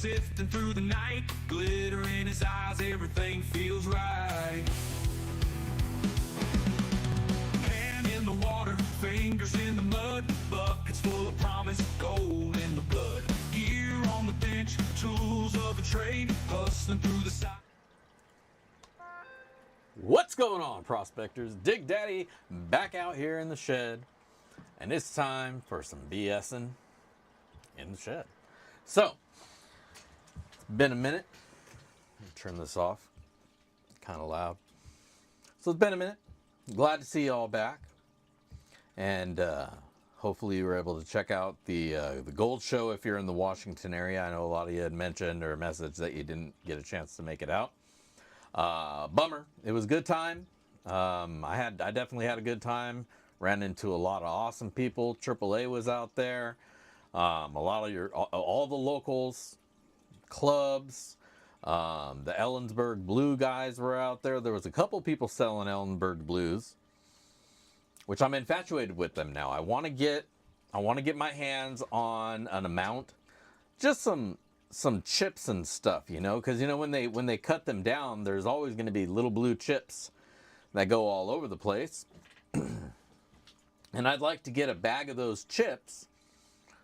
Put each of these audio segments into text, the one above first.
sifting through the night, glitter in his eyes, everything feels right. Hand in the water, fingers in the mud, buckets full of promise, gold in the blood. Gear on the bench, tools of the trade, hustling through the side. What's going on, prospectors? Dig Daddy back out here in the shed, and it's time for some BSing in the shed. So, it's been a minute. Turn this off. Kind of loud. So it's been a minute. Glad to see you all back, and hopefully you were able to check out the Gold Show if you're in the Washington area. I know a lot of you had mentioned or messaged that you didn't get a chance to make it out. Bummer. It was a good time. I definitely had a good time. Ran into a lot of awesome people. AAA was out there. A lot of all the locals, clubs, the Ellensburg Blue guys were out there. There was a couple people selling Ellensburg Blues, which I'm infatuated with them now. I want to get my hands on an amount, just some chips and stuff, you know, because you know when they cut them down, there's always going to be little blue chips that go all over the place. And I'd like to get a bag of those chips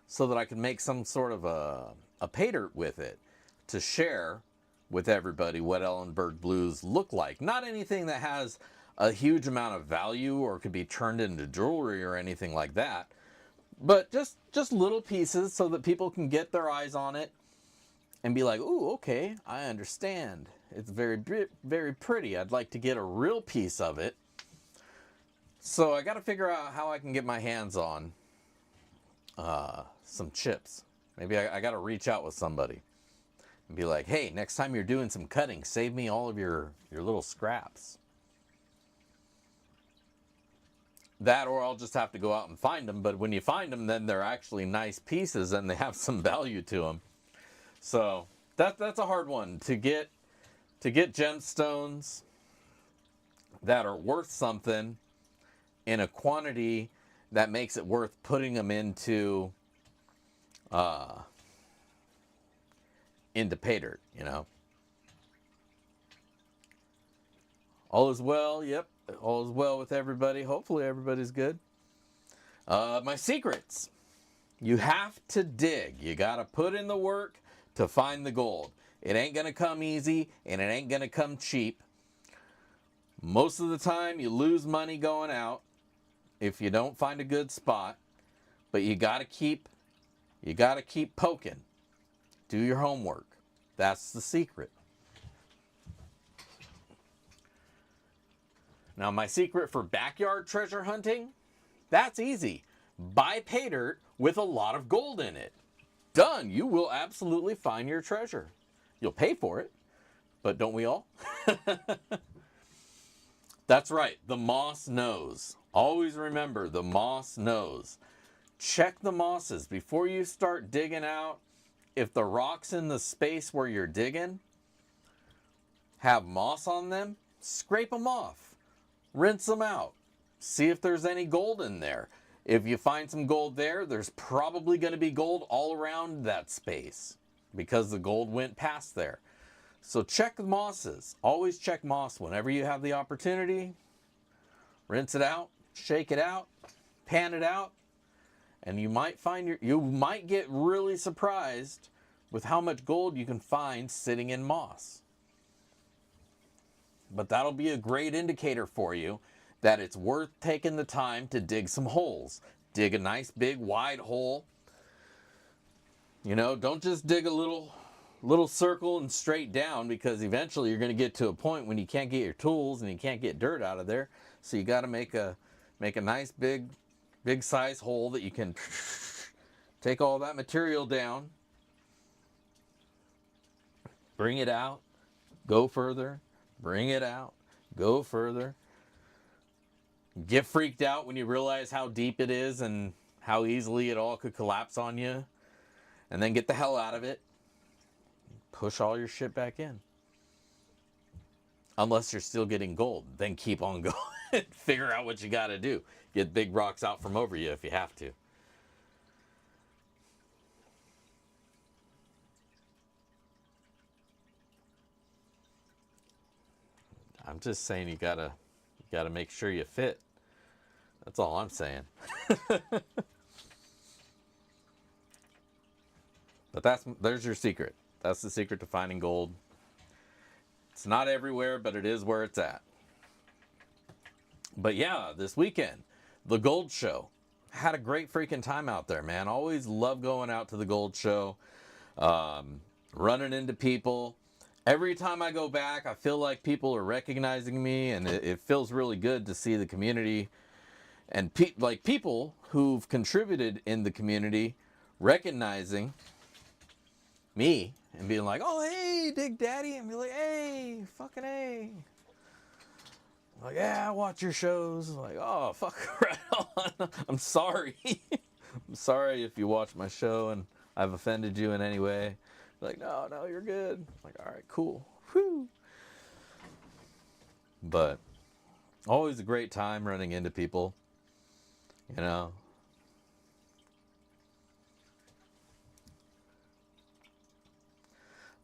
so that I can make some sort of a pay dirt with it to share with everybody what Ellenberg Blues look like. Not anything that has a huge amount of value or could be turned into jewelry or anything like that, but just little pieces so that people can get their eyes on it and be like, ooh, okay, I understand. It's very, very pretty. I'd like to get a real piece of it. So I got to figure out how I can get my hands on some chips. Maybe I got to reach out with somebody and be like, hey, next time you're doing some cutting, save me all of your little scraps. That, or I'll just have to go out and find them. But when you find them, then they're actually nice pieces and they have some value to them. So that's a hard one to get gemstones that are worth something in a quantity that makes it worth putting them into pay dirt, you know. All is well. Yep, all is well with everybody. Hopefully everybody's good. My secrets. You have to dig. You got to put in the work to find the gold. It ain't going to come easy, and it ain't going to come cheap. Most of the time, you lose money going out if you don't find a good spot, but you got to keep poking. Do your homework. That's the secret. Now, my secret for backyard treasure hunting, that's easy. Buy pay dirt with a lot of gold in it. Done. You will absolutely find your treasure. You'll pay for it, but don't we all? That's right. The moss knows. Always remember, the moss knows. Check the mosses before you start digging out. If the rocks in the space where you're digging have moss on them, scrape them off. Rinse them out. See if there's any gold in there. If you find some gold there, there's probably going to be gold all around that space because the gold went past there. So check the mosses. Always check moss whenever you have the opportunity. Rinse it out, shake it out, pan it out, and you might get really surprised with how much gold you can find sitting in moss. But that'll be a great indicator for you that it's worth taking the time to dig some holes. Dig a nice big wide hole. You know, don't just dig a little circle and straight down, because eventually you're going to get to a point when you can't get your tools and you can't get dirt out of there. So you got to make a nice big size hole that you can take all that material down, bring it out, go further, bring it out, go further. Get freaked out when you realize how deep it is and how easily it all could collapse on you. And then get the hell out of it. Push all your shit back in. Unless you're still getting gold. Then keep on going. Figure out what you got to do. Get big rocks out from over you if you have to. I'm just saying you gotta make sure you fit. That's all I'm saying. But there's your secret. That's the secret to finding gold. It's not everywhere, but it is where it's at. But yeah, this weekend, the gold show. Had a great freaking time out there, man. Always love going out to the gold show. Running into people. Every time I go back, I feel like people are recognizing me, and it feels really good to see the community and people who've contributed in the community recognizing me and being like, oh, hey, Dig Daddy, and be like, hey, fucking hey. Like, yeah, I watch your shows. Like, oh, fuck, right on. I'm sorry. I'm sorry if you watch my show and I've offended you in any way. Like, no, you're good. Like, all right, cool. Whew. But always a great time running into people, you know.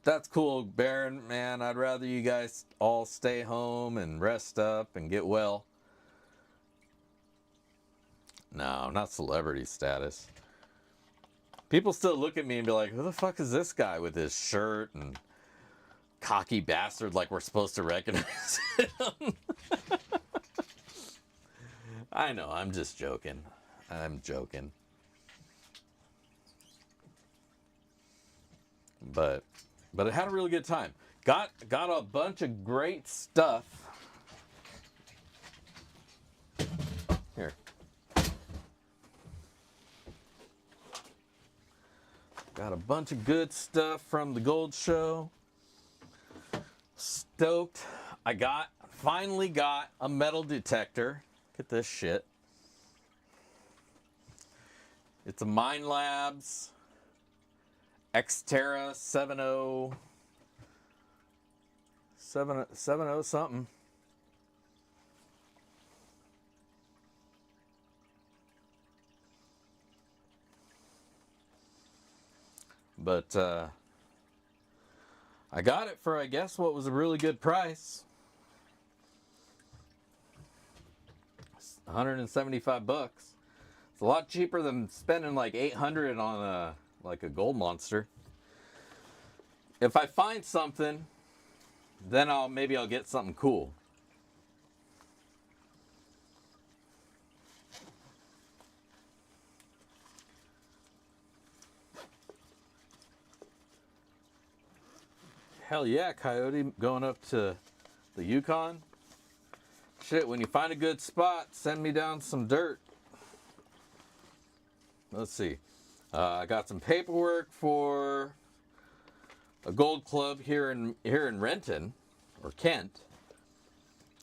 That's cool, Baron, man. I'd rather you guys all stay home and rest up and get well. No, not celebrity status. People still look at me and be like, who the fuck is this guy with his shirt and cocky bastard, like we're supposed to recognize him? I know, I'm just joking. I'm joking. But I had a really good time. Got a bunch of great stuff. Here. Got a bunch of good stuff from the gold show. Stoked. I finally got a metal detector. Look at this shit. It's a Mind Labs Xterra 70 something. But I got it for, I guess, what was a really good price. $175. It's a lot cheaper than spending like $800 on a gold monster. If I find something, then maybe I'll get something cool. Hell yeah, Coyote, going up to the Yukon. Shit, when you find a good spot, send me down some dirt. Let's see. I got some paperwork for a gold club here in Renton, or Kent.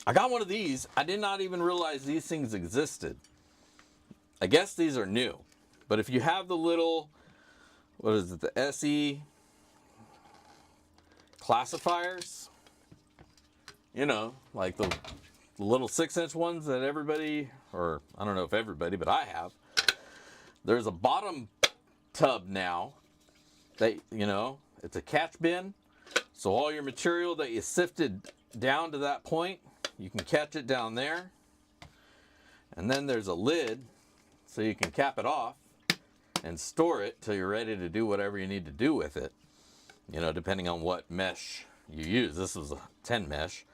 I got one of these. I did not even realize these things existed. I guess these are new. But if you have the little, what is it, the SE classifiers, you know, like the little 6-inch ones that everybody, or I don't know if everybody, but I have. There's a bottom tub now that, you know, it's a catch bin. So all your material that you sifted down to that point, you can catch it down there. And then there's a lid so you can cap it off and store it till you're ready to do whatever you need to do with it. You know, depending on what mesh you use. This was a 10 mesh.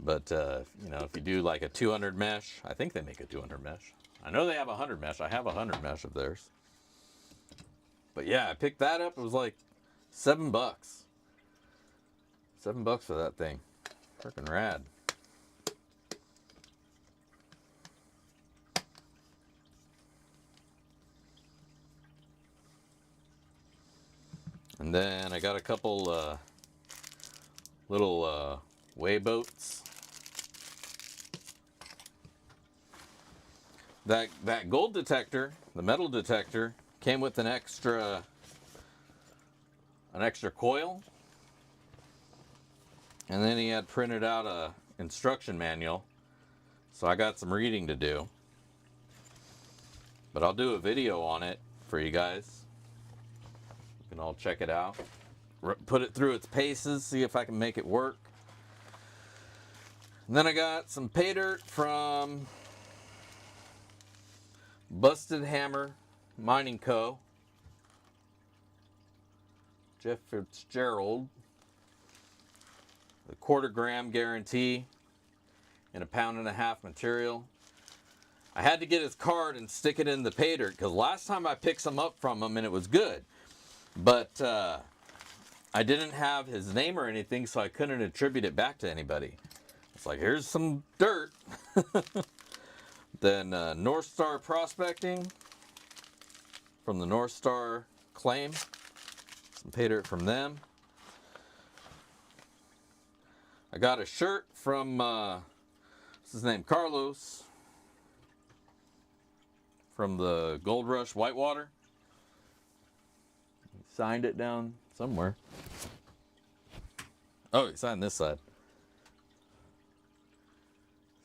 But, you know, if you do like a 200 mesh, I think they make a 200 mesh. I know they have a 100 mesh. I have a 100 mesh of theirs. But yeah, I picked that up. It was like $7. $7 for that thing. Freaking rad. And then I got a couple little weigh boats. That gold detector, the metal detector, came with an extra coil. And then he had printed out a instruction manual. So I got some reading to do. But I'll do a video on it for you guys. You can all check it out. Put it through its paces, see if I can make it work. And then I got some pay dirt from Busted Hammer Mining Co. Jeff Fitzgerald. The 1/4 gram guarantee in 1.5 pound material. I had to get his card and stick it in the pay dirt because last time I picked some up from him and it was good. But I didn't have his name or anything, so I couldn't attribute it back to anybody. It's like, here's some dirt. Then North Star Prospecting from the North Star Claim. Some pay dirt from them. I got a shirt from, what's his name, Carlos, from the Gold Rush Whitewater. He signed it down somewhere. Oh, he signed this side.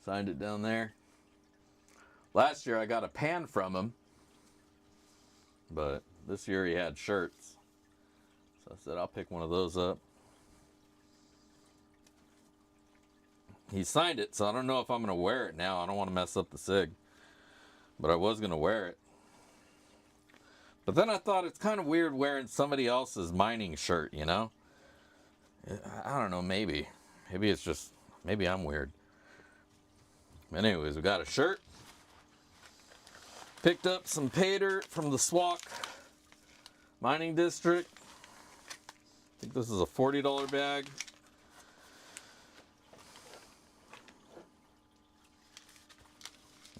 Signed it down there. Last year I got a pan from him, but this year he had shirts. So I said I'll pick one of those up. He signed it, so I don't know if I'm going to wear it now. I don't want to mess up the sig, but I was going to wear it. But then I thought it's kind of weird wearing somebody else's mining shirt, you know? I don't know, maybe. Maybe it's just, maybe I'm weird. But anyways, we got a shirt. Picked up some pay dirt from the Swak Mining District. I think this is a $40 bag.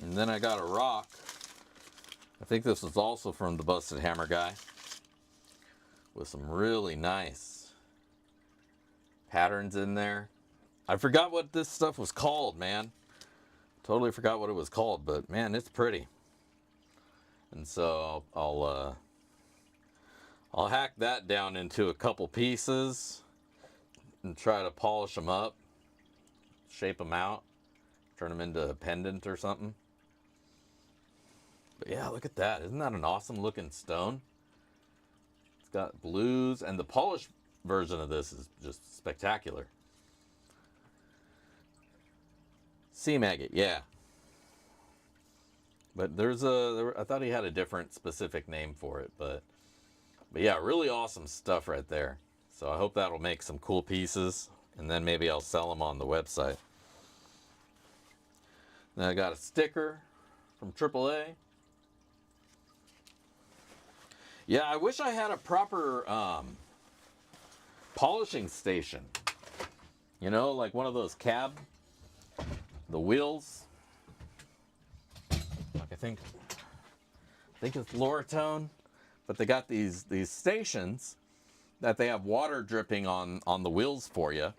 And then I got a rock. I think this is also from the Busted Hammer guy. With some really nice patterns in there. I forgot what this stuff was called, man. Totally forgot what it was called, but man, it's pretty. And so I'll hack that down into a couple pieces and try to polish them up, shape them out, turn them into a pendant or something. But yeah, look at that. Isn't that an awesome looking stone? It's got blues, and the polished version of this is just spectacular. Sea maggot, yeah. But I thought he had a different specific name for it, but yeah, really awesome stuff right there. So I hope that'll make some cool pieces, and then maybe I'll sell them on the website. Then I got a sticker from AAA. Yeah, I wish I had a proper polishing station. You know, like one of those cab, the wheels. Like I think it's Loratone, but they got these stations that they have water dripping on the wheels for you.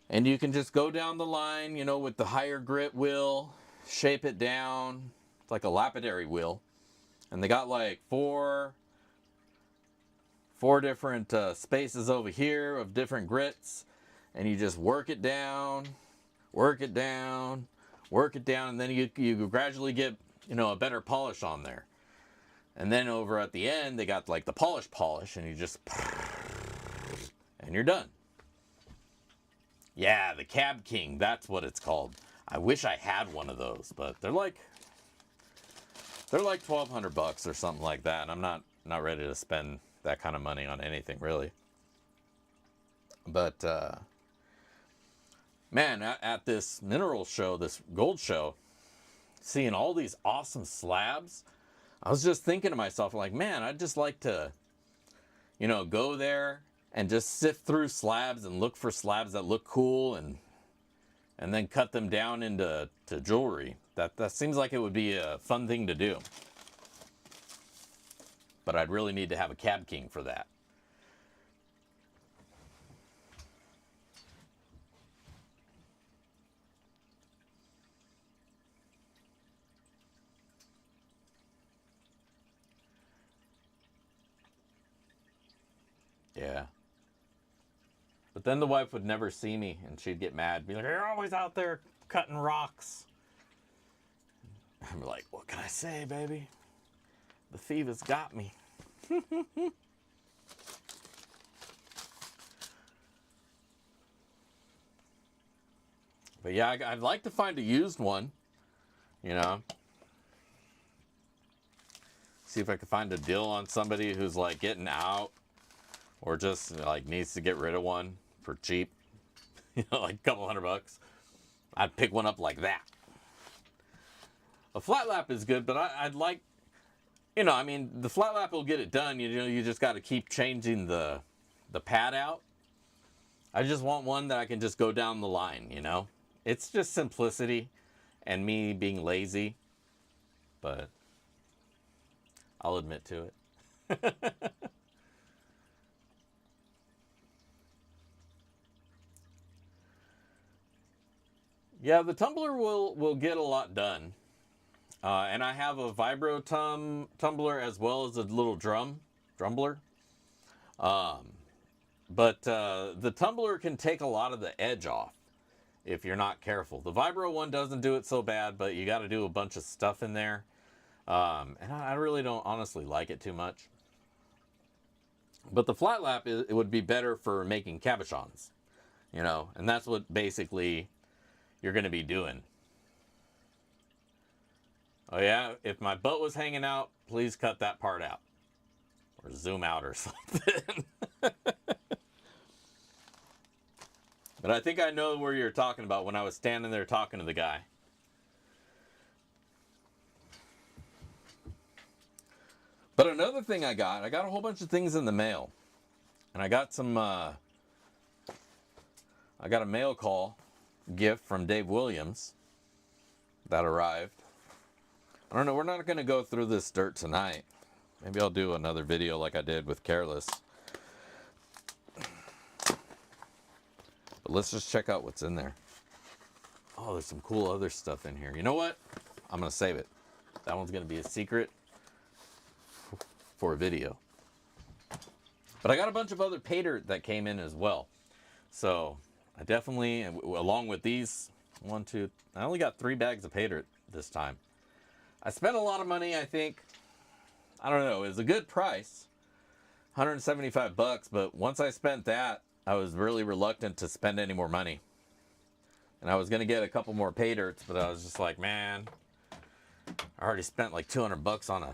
And you can just go down the line, you know, with the higher grit wheel, shape it down. It's like a lapidary wheel. And they got like four different spaces over here of different grits. And you just work it down, work it down, work it down. And then you gradually get, you know, a better polish on there. And then over at the end, they got like the polish, and you just, and you're done. Yeah, the Cab King, that's what it's called. I wish I had one of those, but they're like $1,200 or something like that. And I'm not ready to spend that kind of money on anything really. But man, at this mineral show, this gold show, seeing all these awesome slabs, I was just thinking to myself, like, man, I'd just like to, you know, go there and just sift through slabs and look for slabs that look cool and then cut them down into jewelry. That seems like it would be a fun thing to do. But I'd really need to have a Cab King for that. Yeah. But then the wife would never see me, and she'd get mad. Be like, you're always out there cutting rocks. I'm like, what can I say, baby? The fever's got me. But But yeah, I'd like to find a used one, you know. See if I can find a deal on somebody who's like getting out or just like needs to get rid of one for cheap. You know, like a couple $100. I'd pick one up like that. A flat lap is good, but I'd like, you know, I mean, the flat lap will get it done. You know, you just got to keep changing the pad out. I just want one that I can just go down the line, you know. It's just simplicity and me being lazy, but I'll admit to it. Yeah, the tumbler will get a lot done. And I have a vibro tumbler as well as a little drumbler. But the tumbler can take a lot of the edge off if you're not careful. The vibro one doesn't do it so bad, but you got to do a bunch of stuff in there. And I really don't honestly like it too much. But the flat lap, it would be better for making cabochons, you know, and that's what basically you're going to be doing. Oh yeah, if my butt was hanging out, please cut that part out. Or zoom out or something. But I think I know where you're talking about when I was standing there talking to the guy. But another thing I got a whole bunch of things in the mail. And I got some, I got a mail call gift from Dave Williams that arrived. I don't know, we're not going to go through this dirt tonight. Maybe I'll do another video like I did with Careless. But let's just check out what's in there. Oh, there's some cool other stuff in here. You know what? I'm going to save it. That one's going to be a secret for a video. But I got a bunch of other pay dirt that came in as well. So I definitely, along with these, I only got 3 bags of pay dirt this time. I spent a lot of money, I think. I don't know, it was a good price. $175, but once I spent that, I was really reluctant to spend any more money. And I was going to get a couple more pay dirts, but I was just like, man, I already spent like $200 on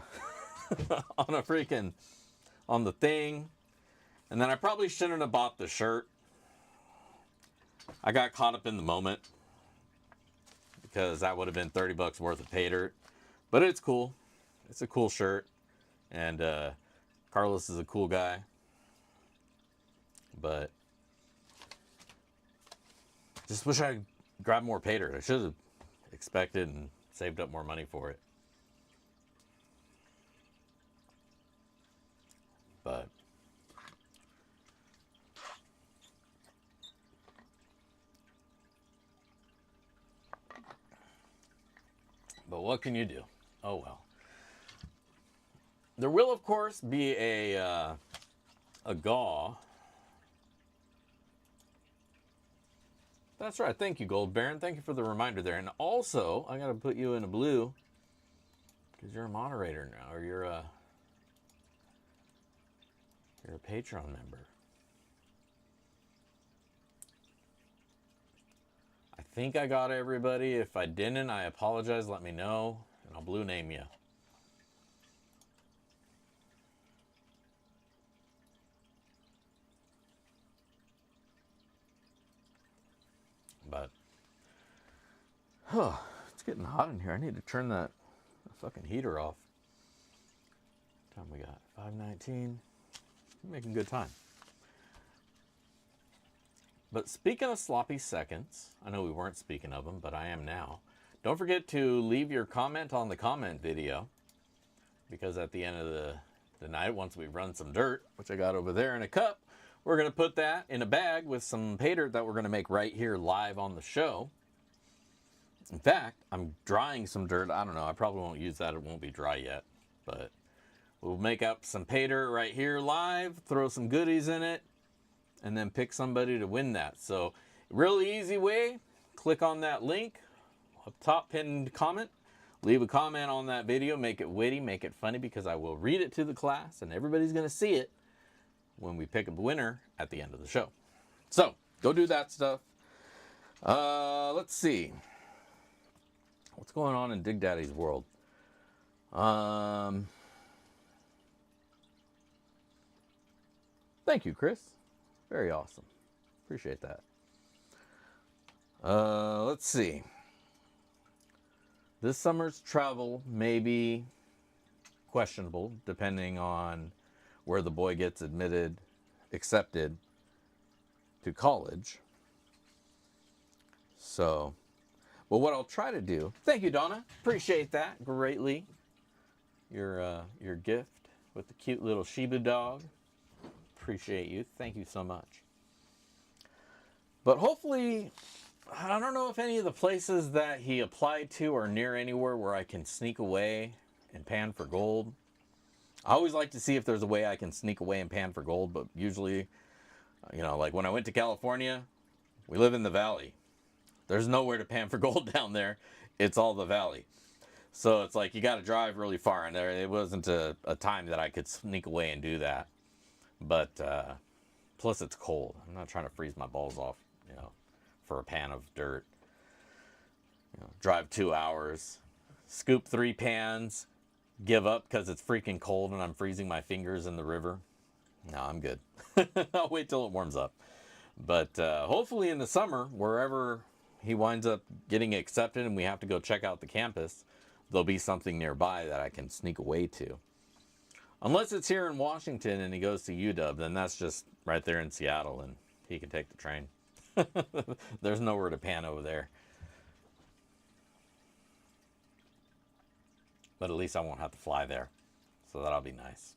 on the thing. And then I probably shouldn't have bought the shirt. I got caught up in the moment because that would have been $30 worth of pay dirt. But it's cool. It's a cool shirt. And Carlos is a cool guy. But just wish I grabbed more pay dirt. I should have expected and saved up more money for it. But what can you do? Oh well. There will, of course, be a GAW. That's right. Thank you, Gold Baron. Thank you for the reminder there. And also, I got to put you in a blue because you're a moderator now, or you're a Patreon member. I think I got everybody. If I didn't, I apologize. Let me know, and I'll blue name you. But it's getting hot in here. I need to turn that fucking heater off. What time we got? 5:19. Making good time. But speaking of sloppy seconds, I know we weren't speaking of them, but I am now. Don't forget to leave your comment on the comment video, because at the end of the night, once we run some dirt, which I got over there in a cup, we're going to put that in a bag with some pay dirt that we're going to make right here live on the show. In fact, I'm drying some dirt. I don't know. I probably won't use that. It won't be dry yet. But we'll make up some pay dirt right here live, throw some goodies in it, and then pick somebody to win that. So, really easy way. Click on that link up top, pinned comment. Leave a comment on that video. Make it witty, make it funny, because I will read it to the class, and everybody's going to see it when we pick a winner at the end of the show. So, go do that stuff. Let's see. What's going on in Dig Daddy's world? Thank you, Chris. Very awesome. Appreciate that. Let's see. This summer's travel may be questionable depending on where the boy gets accepted to college. So, but what I'll try to do, thank you, Donna. Appreciate that greatly. Your gift with the cute little Shiba dog. Appreciate you. Thank you so much. But hopefully, I don't know if any of the places that he applied to are near anywhere where I can sneak away and pan for gold. I always like to see if there's a way I can sneak away and pan for gold, but usually, like when I went to California, we live in the valley. There's nowhere to pan for gold down there. It's all the valley. So it's like you got to drive really far in there. It wasn't a time that I could sneak away and do that. But plus it's cold. I'm not trying to freeze my balls off, for a pan of dirt. Drive 2 hours, scoop 3 pans, give up because it's freaking cold and I'm freezing my fingers in the river. No, I'm good. I'll wait till it warms up. But hopefully in the summer, wherever he winds up getting accepted and we have to go check out the campus, there'll be something nearby that I can sneak away to. Unless it's here in Washington and he goes to UW, then that's just right there in Seattle and he can take the train. There's nowhere to pan over there. But at least I won't have to fly there. So that'll be nice.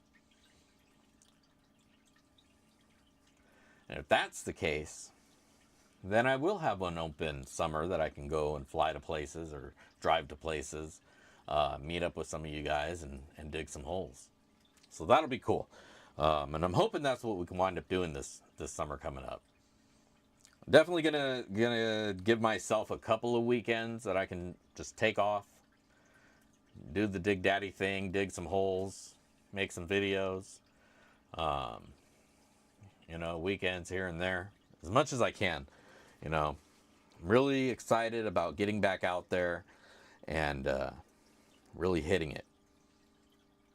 And if that's the case, then I will have an open summer that I can go and fly to places or drive to places, meet up with some of you guys and dig some holes. So that'll be cool. And I'm hoping that's what we can wind up doing this summer coming up. I'm definitely gonna give myself a couple of weekends that I can just take off, do the Dig Daddy thing, dig some holes, make some videos. Weekends here and there, as much as I can. I'm really excited about getting back out there and really hitting it.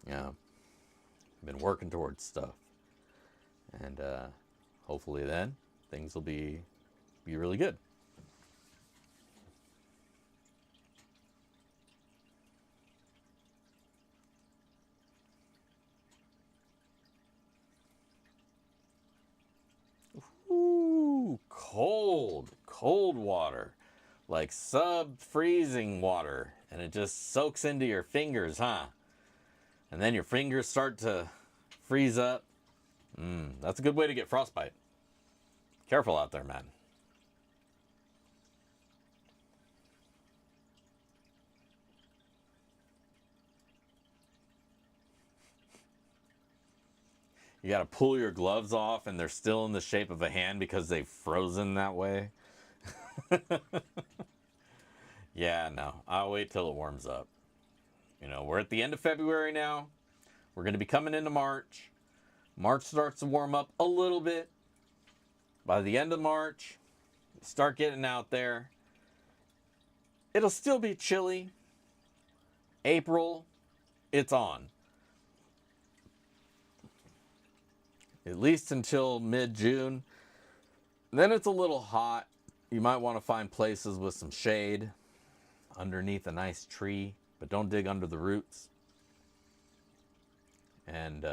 I've been working towards stuff, and hopefully then things will be really good. Ooh, cold water, like sub-freezing water, and it just soaks into your fingers, huh? And then your fingers start to freeze up. That's a good way to get frostbite. Careful out there, man. You got to pull your gloves off and they're still in the shape of a hand because they've frozen that way. Yeah, no. I'll wait till it warms up. We're at the end of February now. We're going to be coming into March. March starts to warm up a little bit. By the end of March, start getting out there. It'll still be chilly. April, it's on. At least until mid-June. Then it's a little hot. You might want to find places with some shade underneath a nice tree, but don't dig under the roots. And,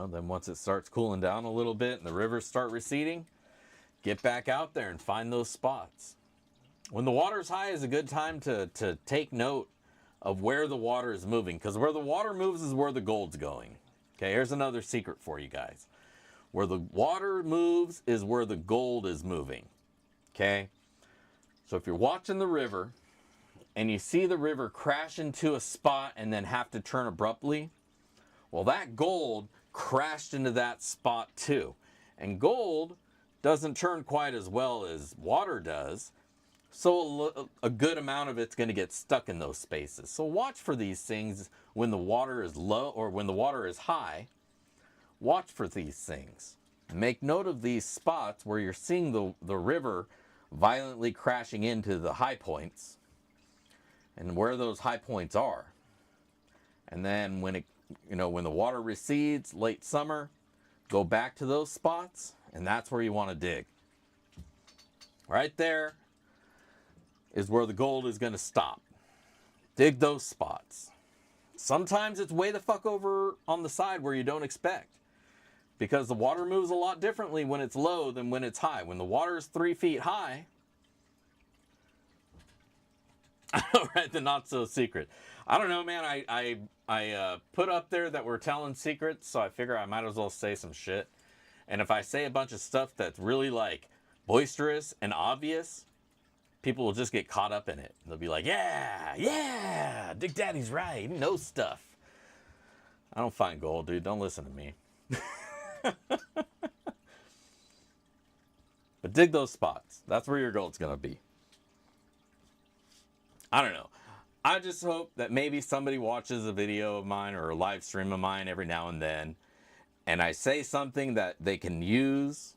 then once it starts cooling down a little bit and the rivers start receding, get back out there and find those spots. When the water's high is a good time to take note of where the water is moving, because where the water moves is where the gold's going. Okay, here's another secret for you guys. Where the water moves is where the gold is moving. Okay, so if you're watching the river and you see the river crash into a spot and then have to turn abruptly, well, that gold crashed into that spot too. And gold doesn't turn quite as well as water does. So a good amount of it's going to get stuck in those spaces. So watch for these things when the water is low or when the water is high. Watch for these things. Make note of these spots where you're seeing the river violently crashing into the high points and where those high points are. And then when when the water recedes late summer, go back to those spots, and that's where you want to dig. Right there is where the gold is going to stop. Dig those spots. Sometimes it's way the fuck over on the side where you don't expect, because the water moves a lot differently when it's low than when it's high. When the water is 3 feet high, right, the not so secret. I don't know, man. I put up there that we're telling secrets, so I figure I might as well say some shit. And if I say a bunch of stuff that's really like boisterous and obvious, people will just get caught up in it. They'll be like, yeah, Dick Daddy's right. He knows stuff. I don't find gold, dude. Don't listen to me. But dig those spots. That's where your gold's going to be. I don't know. I just hope that maybe somebody watches a video of mine or a live stream of mine every now and then, and I say something that they can use,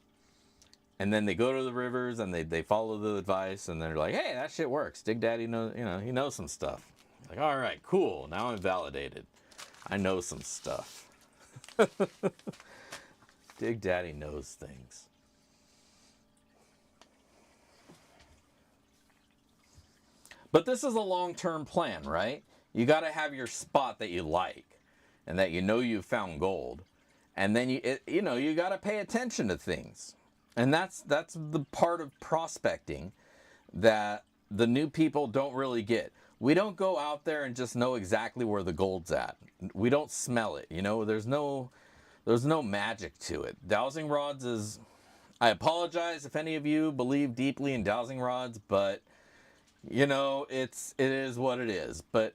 and then they go to the rivers and they follow the advice, and they're like, hey, that shit works. Dig Daddy knows, he knows some stuff. Like, all right, cool. Now I'm validated. I know some stuff. Dig Daddy knows things. But this is a long-term plan, right? You got to have your spot that you like and that you've found gold. And then you got to pay attention to things. And that's the part of prospecting that the new people don't really get. We don't go out there and just know exactly where the gold's at. We don't smell it, There's no magic to it. Dowsing rods is, I apologize if any of you believe deeply in dowsing rods, but it is what it is. But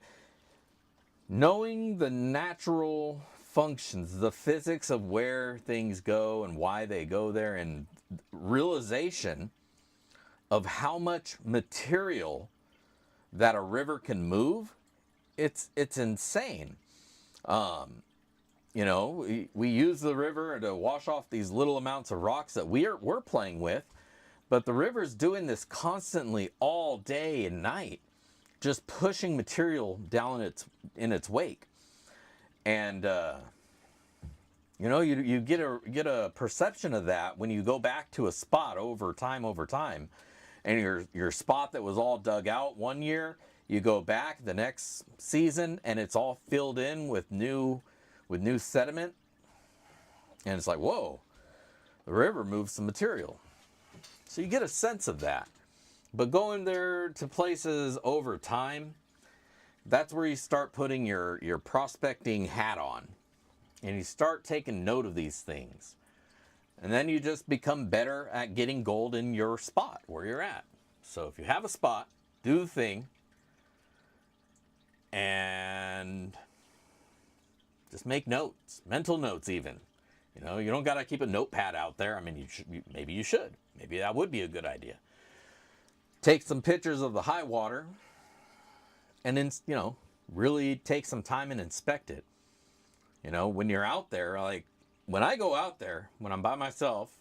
knowing the natural functions, the physics of where things go and why they go there, and realization of how much material that a river can move, it's insane. We use the river to wash off these little amounts of rocks that we're playing with. But the river's doing this constantly all day and night, just pushing material down in its wake. And you get a perception of that when you go back to a spot over time, and your spot that was all dug out one year, you go back the next season and it's all filled in with new sediment, and it's like, whoa, the river moved some material. So you get a sense of that. But going there to places over time, that's where you start putting your prospecting hat on. And you start taking note of these things. And then you just become better at getting gold in your spot where you're at. So if you have a spot, do the thing. And just make notes, mental notes even. You don't got to keep a notepad out there. I mean, maybe you should. Maybe that would be a good idea. Take some pictures of the high water and then, really take some time and inspect it. When you're out there, like when I go out there, when I'm by myself,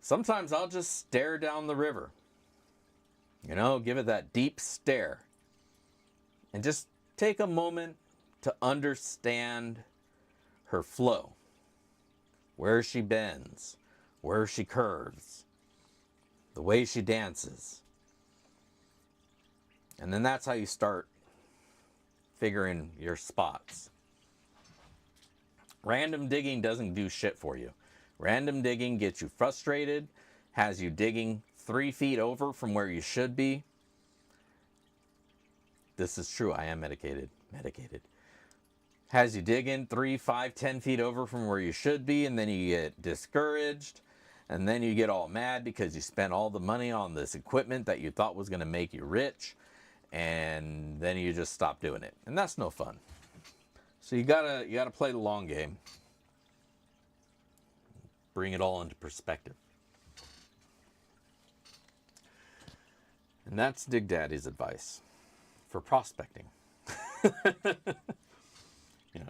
sometimes I'll just stare down the river. Give it that deep stare. And just take a moment to understand her flow. Where she bends, where she curves, the way she dances. And then that's how you start figuring your spots. Random digging doesn't do shit for you. Random digging gets you frustrated, has you digging 3 feet over from where you should be. This is true, I am medicated. Has you digging 3, 5, 10 feet over from where you should be, and then you get discouraged, and then you get all mad because you spent all the money on this equipment that you thought was going to make you rich, and then you just stop doing it. And that's no fun. So you gotta play the long game. Bring it all into perspective. And that's Dig Daddy's advice for prospecting.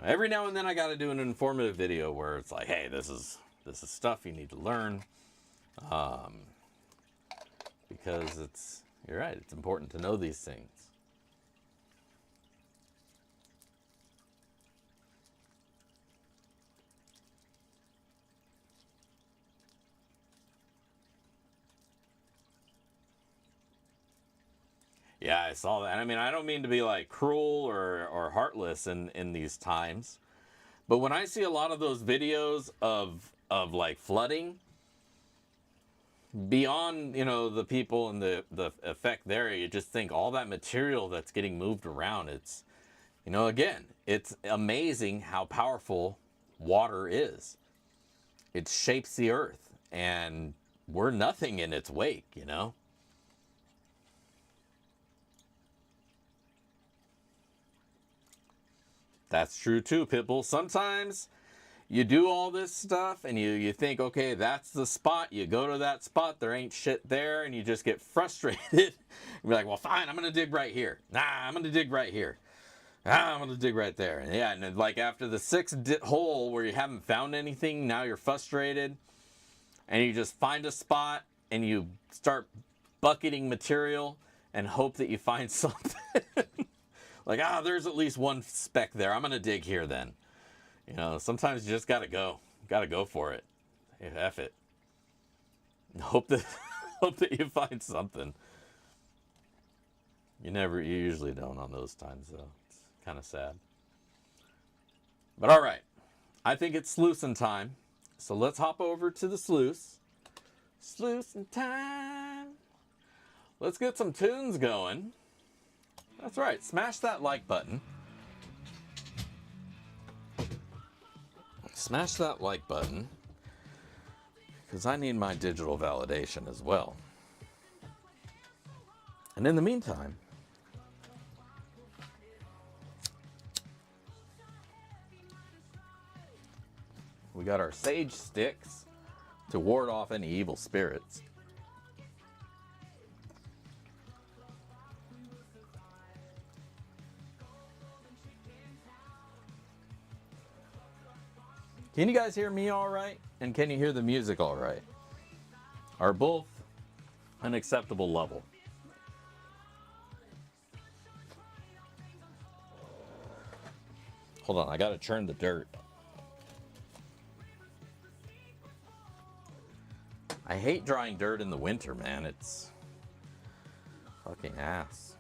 Every now and then I got to do an informative video where it's like, hey, this is This is stuff you need to learn, because you're right, it's important to know these things. Yeah, I saw that. I mean, I don't mean to be like cruel or heartless in these times, but when I see a lot of those videos of like flooding, beyond, you know, the people and the effect there, you just think all that material that's getting moved around, it's, you know, again, it's amazing how powerful water is. It shapes the earth, and we're nothing in its wake, you know. That's true too, Pitbull. Sometimes you do all this stuff and you think, okay, that's the spot. You go to that spot, there ain't shit there, and you just get frustrated. You're like, well, fine, I'm going to dig right here. Nah, I'm going to dig right here. I'm going to dig right there. And yeah, and then, like after the sixth hole where you haven't found anything, now you're frustrated. And you just find a spot and you start bucketing material and hope that you find something. Like, there's at least one speck there. I'm going to dig here then. You know, sometimes you just got to go. Got to go for it. Hey, F it. Hope that you find something. You usually don't on those times, though. It's kind of sad. But all right. I think it's sluicing time. So let's hop over to the sluice. Sluicing time. Let's get some tunes going. That's right. Smash that like button. Smash that like button, because I need my digital validation as well. And in the meantime, we got our sage sticks to ward off any evil spirits. Can you guys hear me all right? And can you hear the music all right? Are both an acceptable level? Hold on, I gotta churn the dirt. I hate drying dirt in the winter, man. It's fucking ass.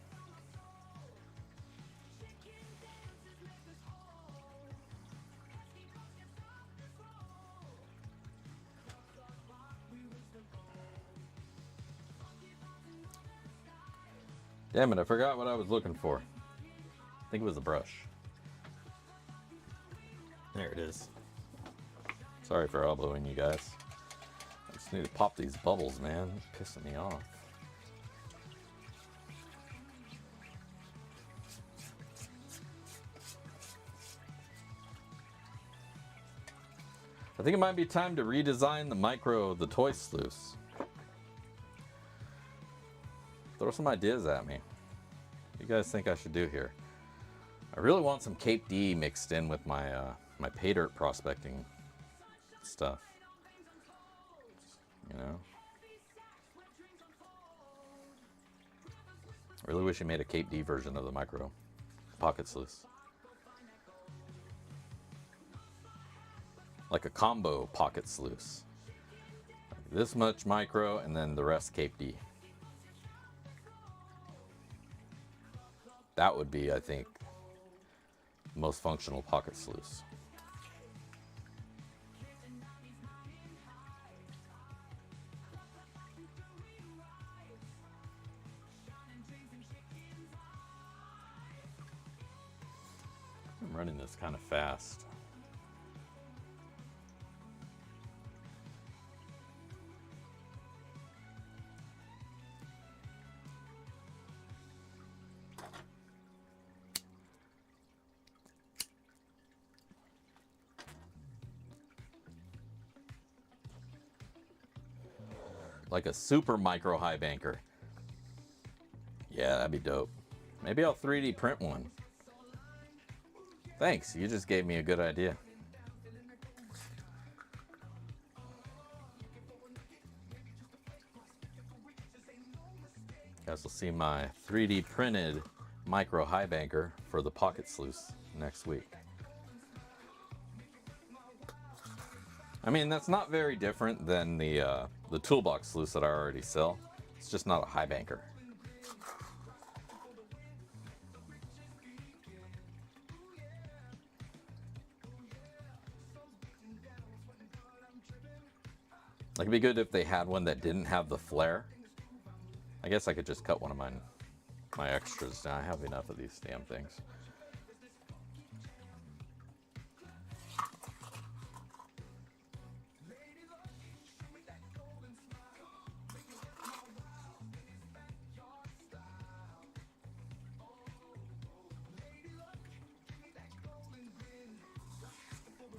Damn it, I forgot what I was looking for. I think it was a brush. There it is. Sorry for elbowing you guys. I just need to pop these bubbles, man. It's pissing me off. I think it might be time to redesign the toy sluice. Throw some ideas at me. What do you guys think I should do here? I really want some Cape D mixed in with my my pay dirt prospecting stuff. You know? I really wish he made a Cape D version of the micro pocket sluice. Like a combo pocket sluice. Like this much micro and then the rest Cape D. That would be, I think, the most functional pocket sluice. I'm running this kind of fast. Like a super micro high banker. Yeah, that'd be dope. Maybe I'll 3D print one. Thanks, you just gave me a good idea. You guys will see my 3D printed micro high banker for the pocket sluice next week. I mean, that's not very different than the toolbox sluice that I already sell. It's just not a high banker. Like, it'd be good if they had one that didn't have the flare. I guess I could just cut one of my extras down. I have enough of these damn things.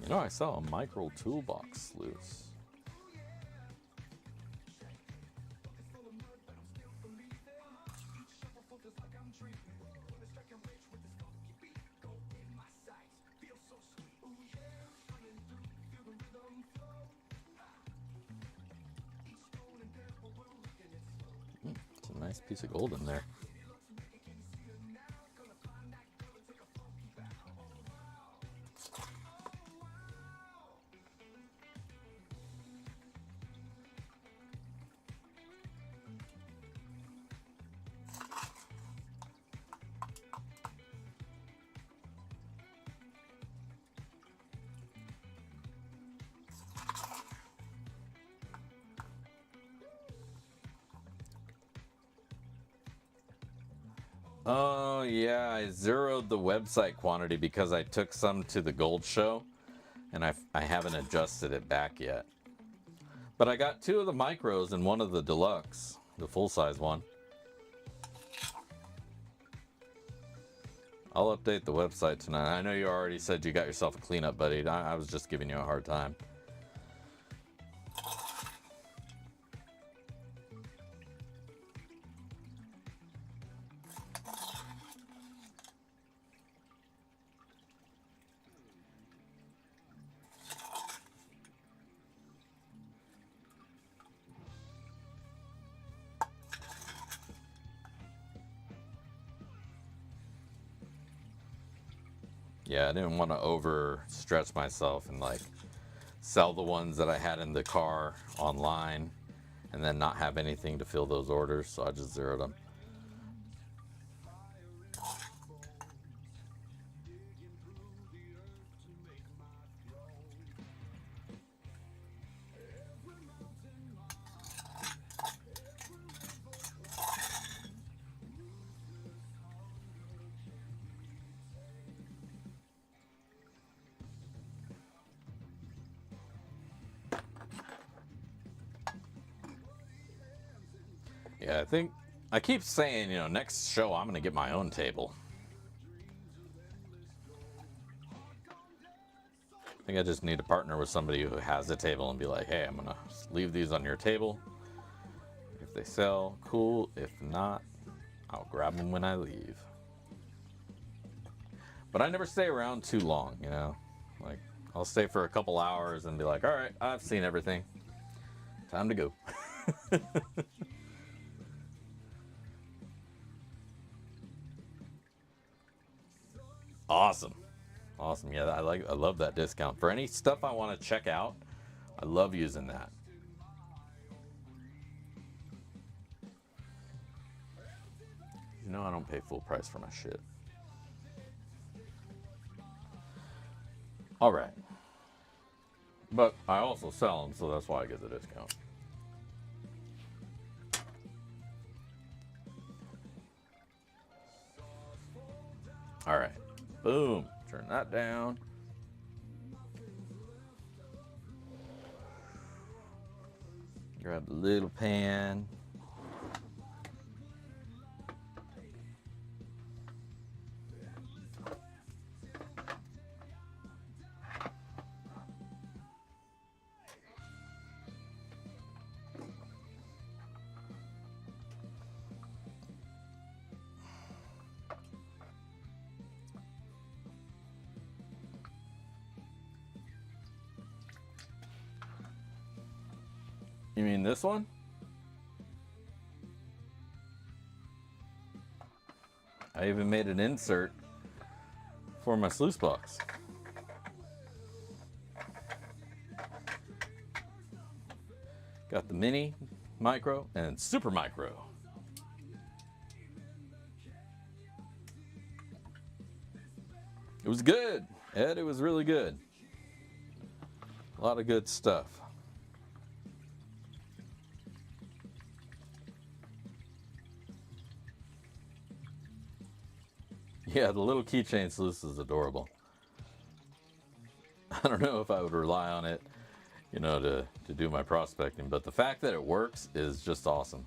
You know, I saw a micro toolbox sluice. It's a nice piece of gold in there. Oh yeah, I zeroed the website quantity because I took some to the gold show and I haven't adjusted it back yet. But I got 2 of the micros and 1 of the deluxe, the full-size one. I'll update the website tonight. I know you already said you got yourself a cleanup, buddy. I was just giving you a hard time. Yeah, I didn't want to overstretch myself and like sell the ones that I had in the car online and then not have anything to fill those orders, so I just zeroed them. Yeah, I think I keep saying, you know, next show I'm gonna get my own table. I think I just need to partner with somebody who has a table and be like, hey, I'm gonna leave these on your table. If they sell, cool. If not, I'll grab them when I leave. But I never stay around too long, you know? Like, I'll stay for a couple hours and be like, all right, I've seen everything. Time to go. Awesome. Awesome. Yeah, I love that discount. For any stuff I want to check out, I love using that. You know I don't pay full price for my shit. All right. But I also sell them, so that's why I get the discount. All right. Boom. Turn that down. Grab the little pan. You mean this one? I even made an insert for my sluice box. Got the mini, micro, and super micro. It was good, Ed. It was really good. A lot of good stuff. Yeah, the little keychain sluice is adorable. I don't know if I would rely on it, you know, to do my prospecting, but the fact that it works is just awesome.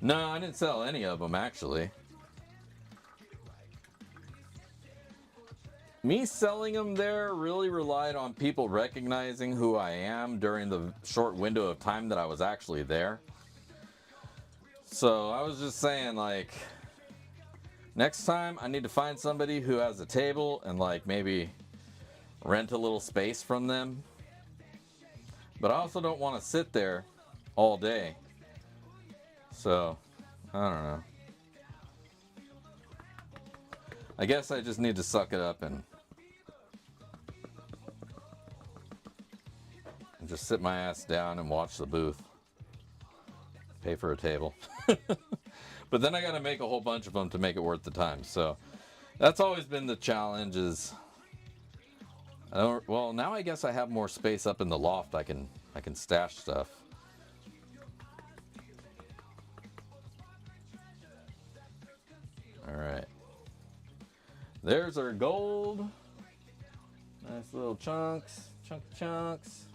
No, I didn't sell any of them, actually. Me selling them there really relied on people recognizing who I am during the short window of time that I was actually there. So I was just saying, like, next time I need to find somebody who has a table and, like, maybe rent a little space from them. But I also don't want to sit there all day. So, I don't know. I guess I just need to suck it up and just sit my ass down and watch the booth. Pay for a table. But then I got to make a whole bunch of them to make it worth the time. So that's always been the challenge is, well, now I guess I have more space up in the loft. I can stash stuff. All right. There's our gold. Nice little chunks. Chunks.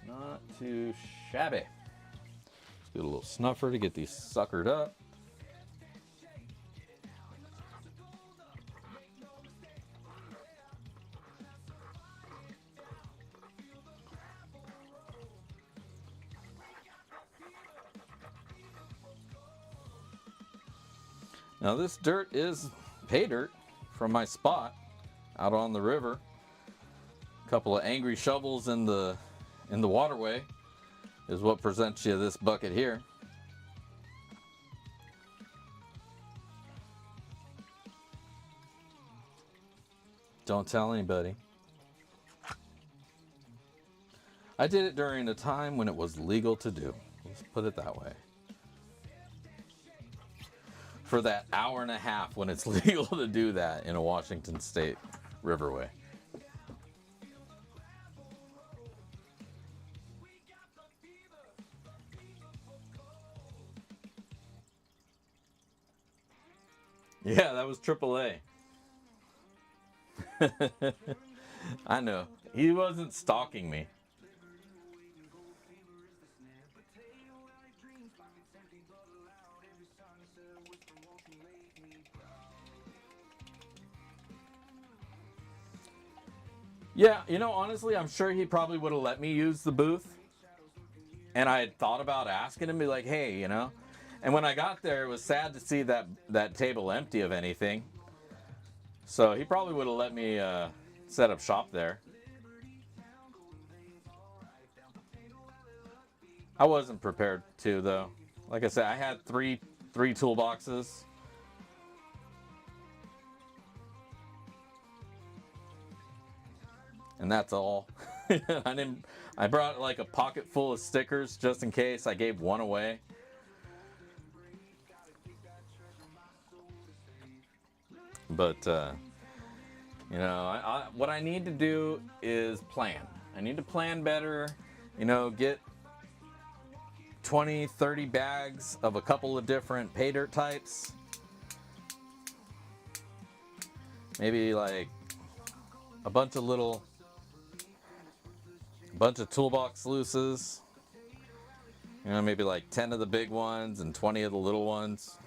Not too shabby. Let's get a little snuffer to get these suckered up. Now this dirt is pay dirt from my spot out on the river. A couple of angry shovels in the waterway is what presents you this bucket here. Don't tell anybody. I did it during a time when it was legal to do. Let's put it that way. For that hour and a half when it's legal to do that in a Washington State riverway. Yeah, that was AAA. I know. He wasn't stalking me. Yeah, you know, honestly, I'm sure he probably would have let me use the booth. And I had thought about asking him, be like, hey, you know. And when I got there, it was sad to see that table empty of anything. So he probably would have let me set up shop there. I wasn't prepared to, though. Like I said, I had three toolboxes. And that's all. I brought like a pocket full of stickers just in case. I gave one away. But you know, what I need to do is plan. I need to plan better, you know, get 20, 30 bags of a couple of different pay dirt types. Maybe like a bunch of toolbox sluices. You know, maybe like 10 of the big ones and 20 of the little ones.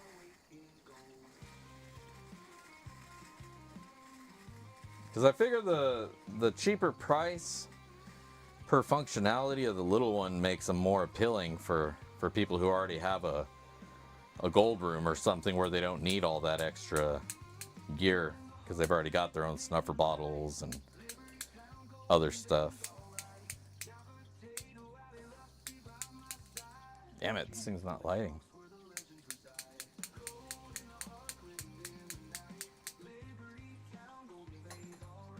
Because I figure the cheaper price per functionality of the little one makes them more appealing for people who already have a gold room or something where they don't need all that extra gear because they've already got their own snuffer bottles and other stuff. Damn it, this thing's not lighting.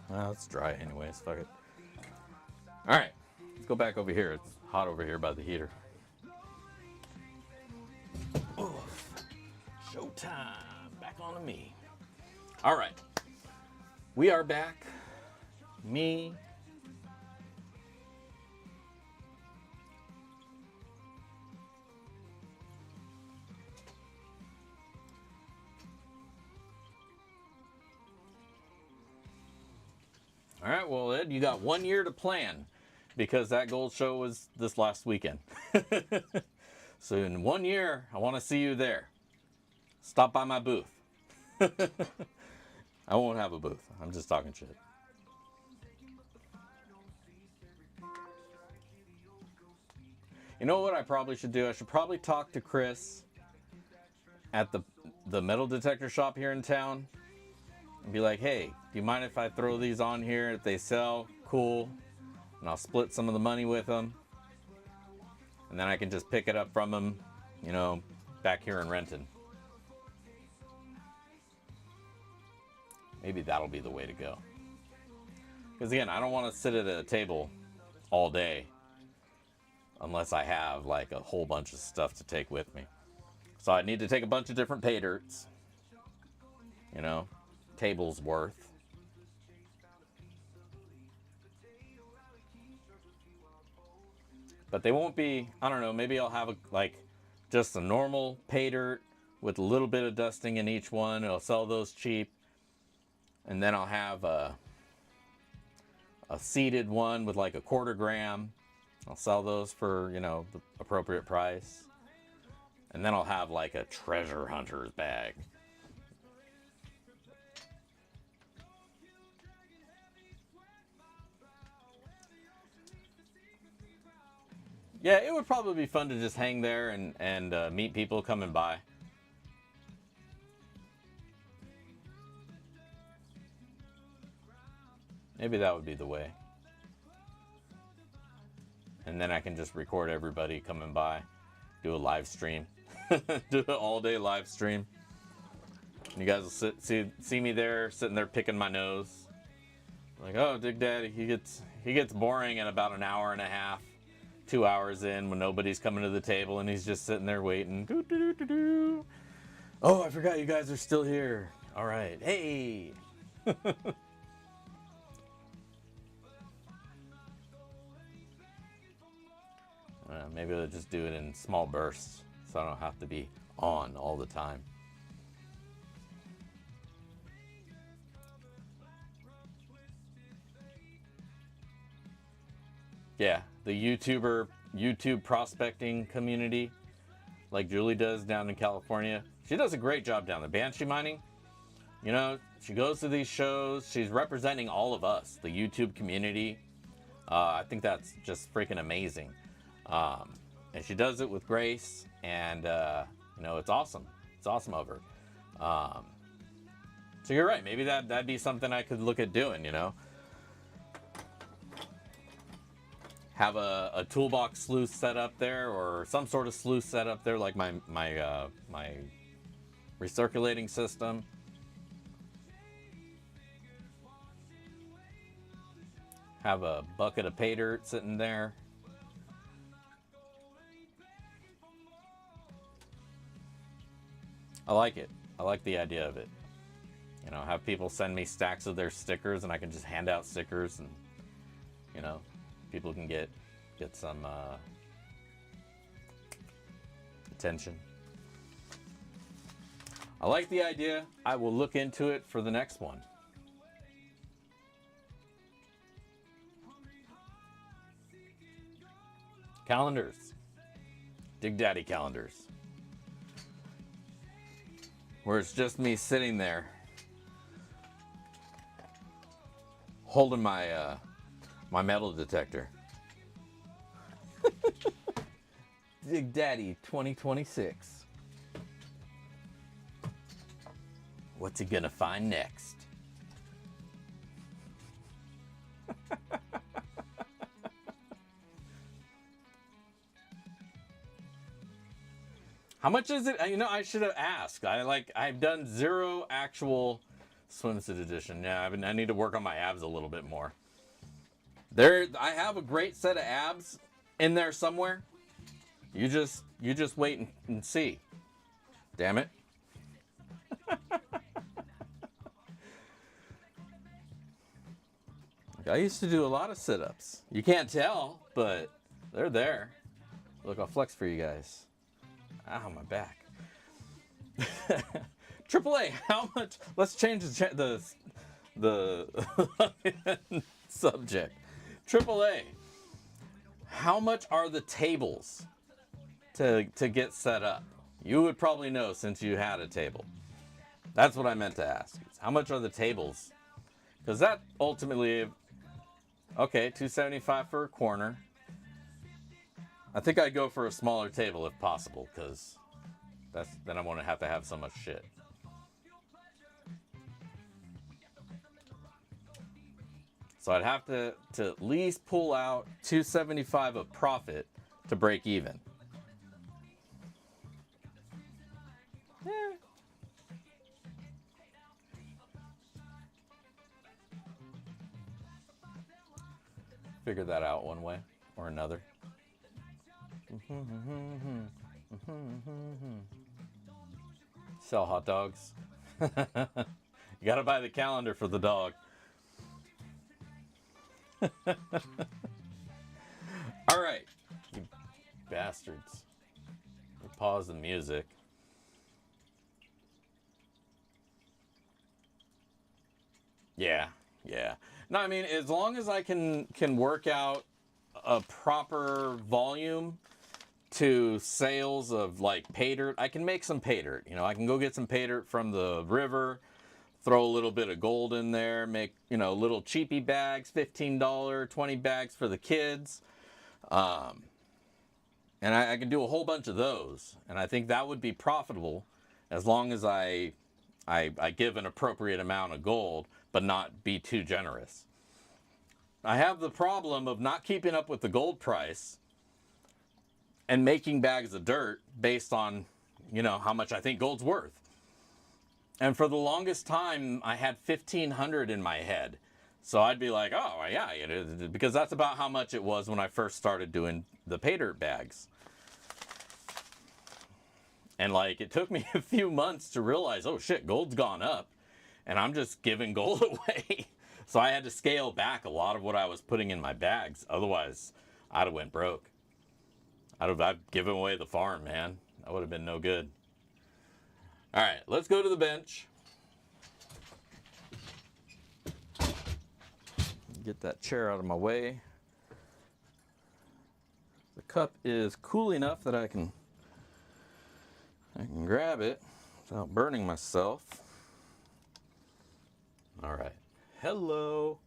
Well, it's dry anyways, fuck it. Alright, let's go back over here. It's hot over here by the heater. Oof. Showtime. Back on to me. Alright. We are back. Me. All right, well, Ed, you got 1 year to plan because that gold show was this last weekend. So in 1 year, I want to see you there. Stop by my booth. I won't have a booth. I'm just talking shit. You know what I probably should do? I should probably talk to Chris at the metal detector shop here in town and be like, hey, do you mind if I throw these on here? If they sell, cool. And I'll split some of the money with them. And then I can just pick it up from them, you know, back here in Renton. Maybe that'll be the way to go. Because again, I don't want to sit at a table all day unless I have like a whole bunch of stuff to take with me. So I need to take a bunch of different pay dirts. You know, tables worth. But they won't be, I don't know, maybe I'll have just a normal pay dirt with a little bit of dusting in each one. I'll sell those cheap. And then I'll have a seeded one with like a 1/4 gram. I'll sell those for, you know, the appropriate price. And then I'll have like a treasure hunter's bag. Yeah, it would probably be fun to just hang there and meet people coming by. Maybe that would be the way. And then I can just record everybody coming by. Do a live stream. Do an all-day live stream. You guys will see me there, sitting there picking my nose. Like, oh, Dig Daddy, he gets boring in about an hour and a half, 2 hours in when nobody's coming to the table and he's just sitting there waiting. Doo, doo, doo, doo, doo. Oh, I forgot you guys are still here. All right. Hey. Maybe I'll just do it in small bursts so I don't have to be on all the time. Yeah, the YouTube prospecting community, like Julie does down in California. She does a great job down there. Banshee mining, you know, she goes to these shows. She's representing all of us, the YouTube community. I think that's just freaking amazing. And she does it with grace, and you know, it's awesome. It's awesome of her. So you're right. Maybe that'd be something I could look at doing. You know, have a toolbox sluice set up there, or some sort of sluice set up there, like my recirculating system. Have a bucket of pay dirt sitting there. I like it. I like the idea of it. You know, have people send me stacks of their stickers and I can just hand out stickers and, you know, people can get some attention. I like the idea. I will look into it for the next one. Calendars. Dig Daddy calendars. Where it's just me sitting there holding my my metal detector. Dig Daddy 2026. What's he gonna find next? How much is it? You know, I should have asked. I've done 0 actual swimsuit edition. Yeah, I need to work on my abs a little bit more. I have a great set of abs in there somewhere. You just wait and see. Damn it. I used to do a lot of sit-ups. You can't tell, but they're there. Look, I'll flex for you guys. Ow, my back. AAA, how much? Let's change the subject. AAA, how much are the tables to get set up? You would probably know since you had a table. That's what I meant to ask. How much are the tables? Because that ultimately, okay, $275 for a corner. I think I'd go for a smaller table if possible, because then I won't have to have so much shit. So I'd have to at least pull out $275 of profit to break even. Figure that out one way or another. Sell hot dogs. You gotta buy the calendar for the dog. All right, you bastards. Pause the music. Yeah. No, I mean, as long as I can work out a proper volume to sales of like pay dirt, I can make some pay dirt. You know, I can go get some pay dirt from the river, throw a little bit of gold in there, make, you know, little cheapy bags, $15, 20 bags for the kids. And I can do a whole bunch of those. And I think that would be profitable as long as I give an appropriate amount of gold, but not be too generous. I have the problem of not keeping up with the gold price and making bags of dirt based on, you know, how much I think gold's worth. And for the longest time, I had 1,500 in my head. So I'd be like, oh, yeah, because that's about how much it was when I first started doing the pay dirt bags. And like, it took me a few months to realize, oh shit, gold's gone up and I'm just giving gold away. So I had to scale back a lot of what I was putting in my bags. Otherwise, I'd have went broke. I'd given away the farm, man. That would have been no good. All right, let's go to the bench. Get that chair out of my way. The cup is cool enough that I can grab it without burning myself. All right. Hello.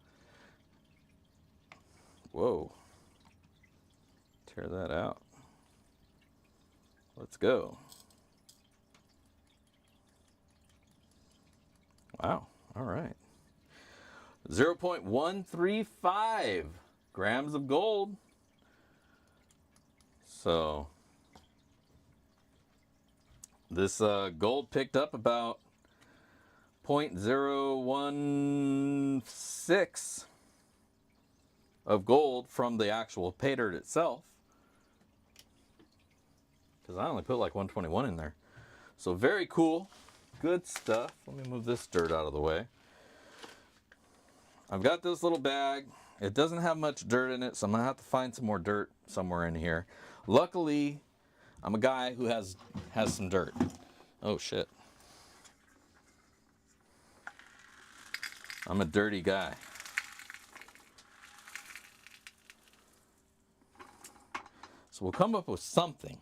Whoa. Tear that out. Let's go. Wow. All right. 0.135 grams of gold. So this gold picked up about 0.016 of gold from the actual pay dirt itself, because I only put like 121 in there. So very cool, good stuff. Let me move this dirt out of the way. I've got this little bag. It doesn't have much dirt in it, so I'm gonna have to find some more dirt somewhere in here. Luckily, I'm a guy who has some dirt. Oh shit. I'm a dirty guy. So we'll come up with something.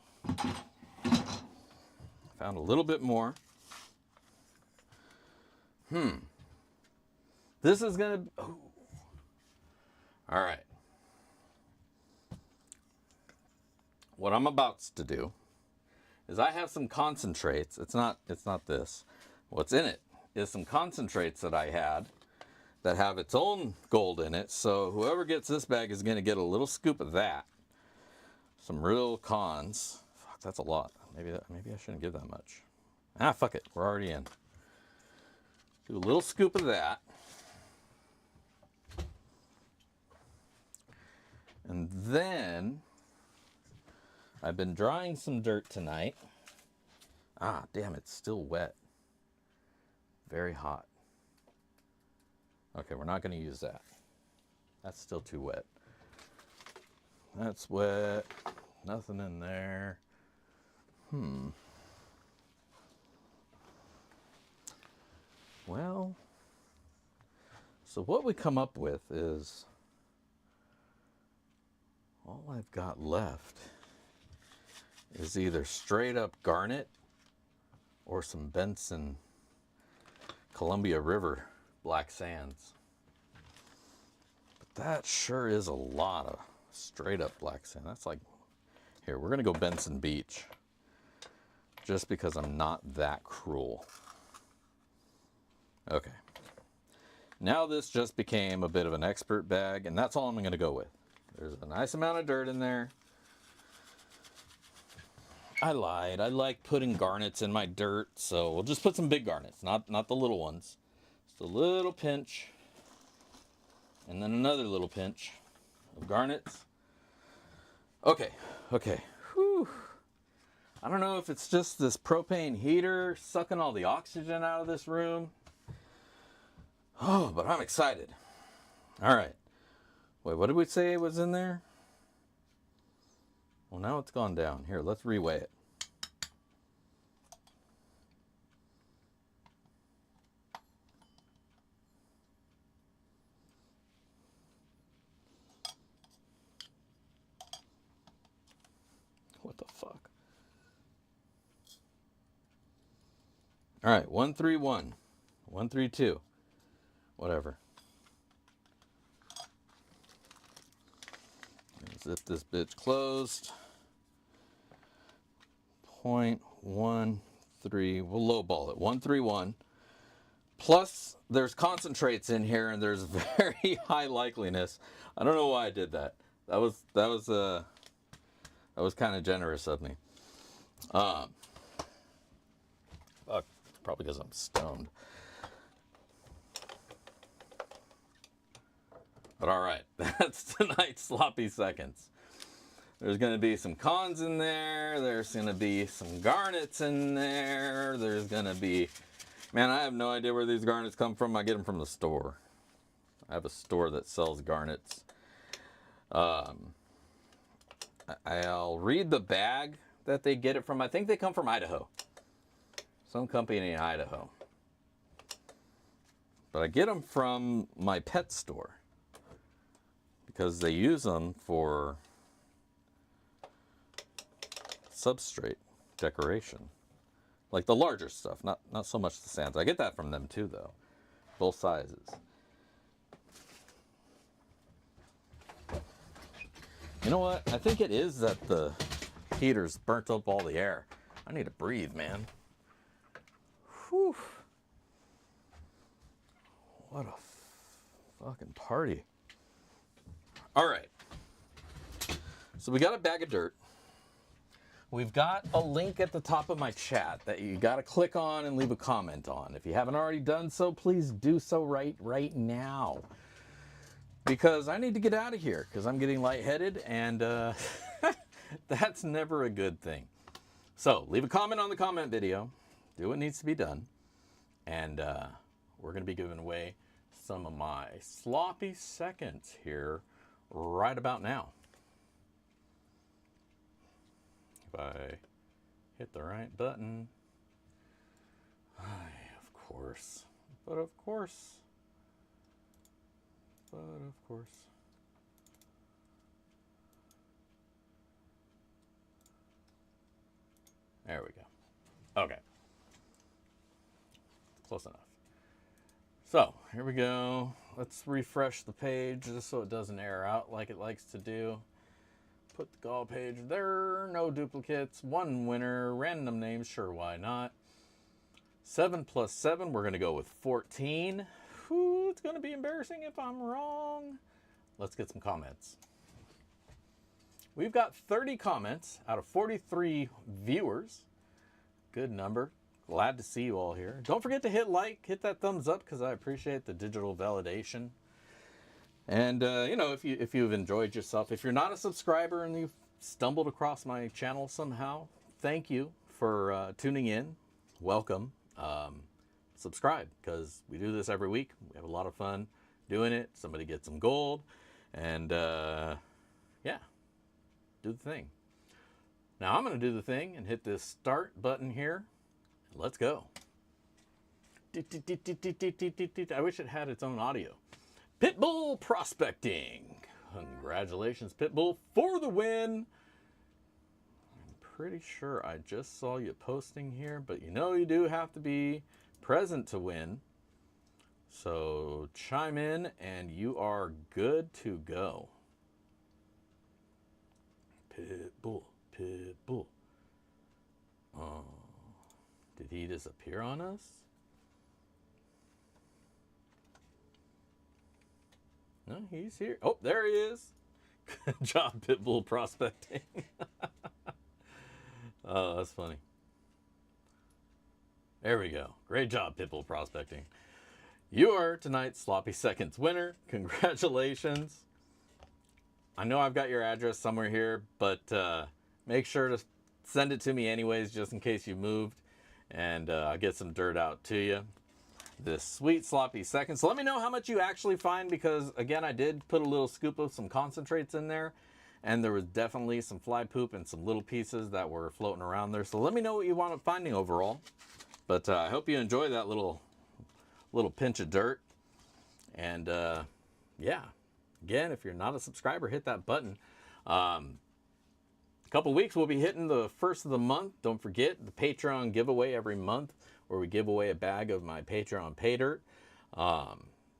Found a little bit more. This is gonna, oh. All right. What I'm about to do is I have some concentrates. It's not this. What's in it is some concentrates that I had that have its own gold in it. So whoever gets this bag is going to get a little scoop of that. Some real cons. Fuck, that's a lot. Maybe I shouldn't give that much. Ah, fuck it. We're already in. Do a little scoop of that. And then I've been drying some dirt tonight. Ah, damn, it's still wet. Very hot. Okay, we're not going to use that. That's still too wet. That's wet. Nothing in there. Well, so what we come up with is all I've got left is either straight up garnet or some Benson Columbia River black sands. But that sure is a lot of straight up black sand. That's like, here, we're gonna go Benson Beach just because I'm not that cruel. Okay. Now this just became a bit of an expert bag, and that's all I'm gonna go with. There's a nice amount of dirt in there. I lied. I like putting garnets in my dirt, so we'll just put some big garnets, not the little ones. Just a little pinch, and then another little pinch of garnets. Okay. Whew. I don't know if it's just this propane heater sucking all the oxygen out of this room. Oh, but I'm excited. All right. Wait, what did we say was in there? Well, now it's gone down. Here, let's reweigh it. What the fuck? All right, 131, 132, whatever. Zip this bitch closed. 0.13, we'll lowball it, 131. Plus, there's concentrates in here, and there's very high likeliness. I don't know why I did that. That was kind of generous of me. Fuck, probably because I'm stoned. But all right, that's tonight's sloppy seconds. There's going to be some cons in there. There's going to be some garnets in there. There's going to be... Man, I have no idea where these garnets come from. I get them from the store. I have a store that sells garnets. I'll read the bag that they get it from. I think they come from Idaho. Some company in Idaho. But I get them from my pet store, because they use them for substrate decoration. Like the larger stuff, not so much the sands. I get that from them too, though. Both sizes. You know what? I think it is that the heater's burnt up all the air. I need to breathe, man. Whew. What a fucking party. All right. So we got a bag of dirt. We've got a link at the top of my chat that you got to click on and leave a comment on. If you haven't already done so, please do so right now. Because I need to get out of here because I'm getting lightheaded, and that's never a good thing. So leave a comment on the comment video. Do what needs to be done. And we're going to be giving away some of my sloppy seconds here right about now. If I hit the right button. Of course. But of course. There we go. Okay. Close enough. So, here we go. Let's refresh the page just so it doesn't error out like it likes to do. Put the gall page there. No duplicates. One winner. Random names. Sure, why not? 7 plus 7. We're going to go with 14. Whew, it's going to be embarrassing if I'm wrong. Let's get some comments. We've got 30 comments out of 43 viewers. Good number. Glad to see you all here. Don't forget to hit like, hit that thumbs up, because I appreciate the digital validation. And you know, if you've enjoyed yourself, if you're not a subscriber and you've stumbled across my channel somehow, thank you for tuning in. Welcome. Subscribe, because we do this every week. We have a lot of fun doing it. Somebody gets some gold, and yeah, do the thing. Now I'm going to do the thing and hit this start button here. Let's go. I wish it had its own audio. Pitbull prospecting. Congratulations, Pitbull, for the win. I'm pretty sure I just saw you posting here, but you know you do have to be present to win. So chime in and you are good to go. Pitbull, Pitbull. Oh, did he disappear on us? No, he's here. Oh, there he is. Good job, Pitbull prospecting. Oh, that's funny. There we go. Great job, Pitbull prospecting. You are tonight's Sloppy Seconds winner. Congratulations. I know I've got your address somewhere here, but make sure to send it to me anyways, just in case you moved, and I'll get some dirt out to you. This sweet Sloppy Seconds. So let me know how much you actually find, because again, I did put a little scoop of some concentrates in there, and there was definitely some fly poop and some little pieces that were floating around there. So let me know what you wound up finding overall. But I hope you enjoy that little pinch of dirt. And yeah, again, if you're not a subscriber, hit that button. A couple weeks we'll be hitting the first of the month. Don't forget the Patreon giveaway every month, where we give away a bag of my Patreon pay dirt.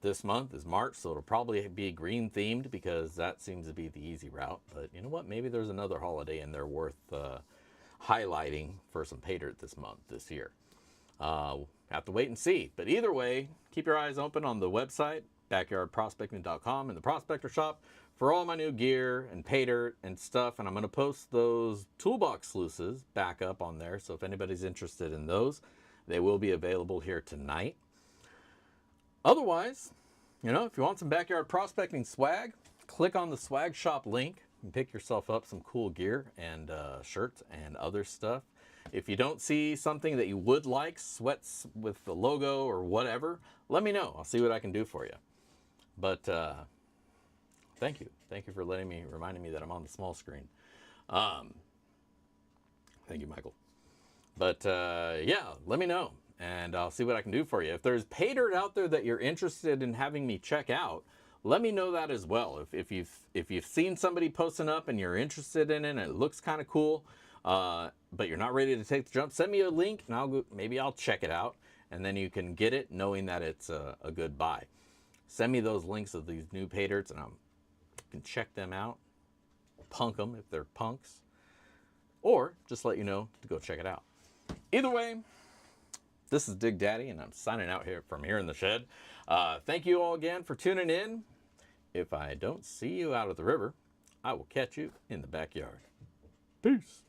This month is March, so it'll probably be green themed, because that seems to be the easy route. But you know what? Maybe there's another holiday in there worth highlighting for some pay dirt this year. Have to wait and see. But either way, keep your eyes open on the website, backyardprospecting.com, and the Prospector Shop for all my new gear and pay dirt and stuff. And I'm going to post those toolbox sluices back up on there. So if anybody's interested in those, they will be available here tonight. Otherwise, you know, if you want some backyard prospecting swag, click on the swag shop link and pick yourself up some cool gear and shirts and other stuff. If you don't see something that you would like, sweats with the logo or whatever, let me know. I'll see what I can do for you. But thank you. Thank you for reminding me that I'm on the small screen. Thank you, Michael. But yeah, let me know, and I'll see what I can do for you. If there's pay dirt out there that you're interested in having me check out, let me know that as well. If you've seen somebody posting up and you're interested in it and it looks kind of cool, but you're not ready to take the jump, send me a link and maybe I'll check it out, and then you can get it knowing that it's a good buy. Send me those links of these new pay dirts, and I can check them out, punk them if they're punks, or just let you know to go check it out. Either way, this is Dig Daddy, and I'm signing out here from here in the shed. Thank you all again for tuning in. If I don't see you out at the river, I will catch you in the backyard. Peace.